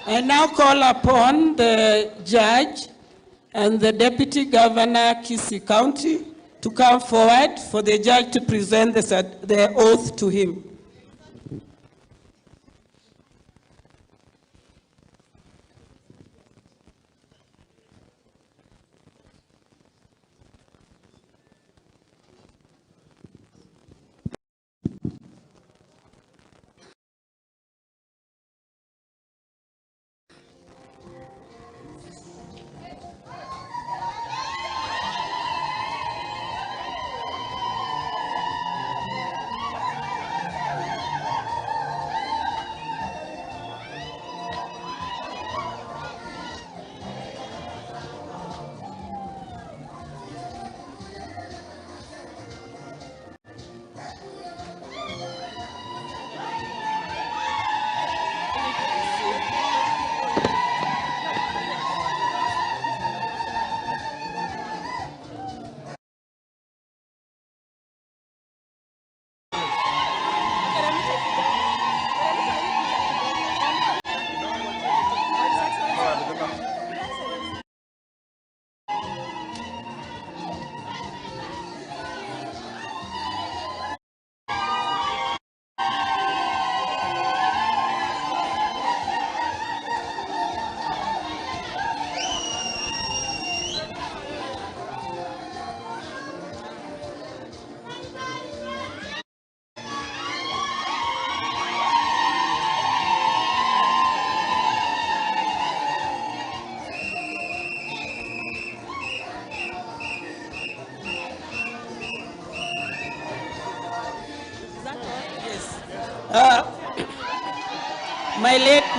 I now call upon the judge and the Deputy Governor, Gusii County, to come forward for the judge to present the oath to him.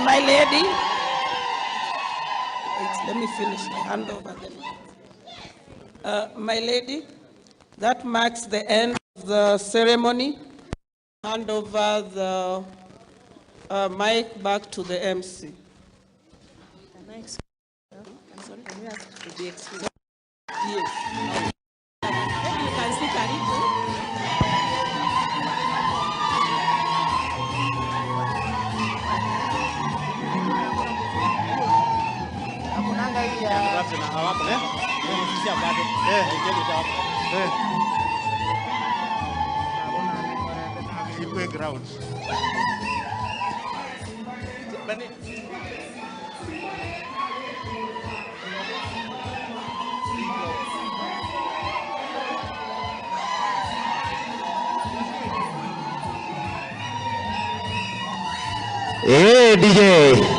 My lady, let me finish my handover then. My lady, that marks the end of the ceremony. Hand over the mic back to the MC. I'm sorry, can you ask to be excused? Yes. Maybe you can speak a little. Hey DJ.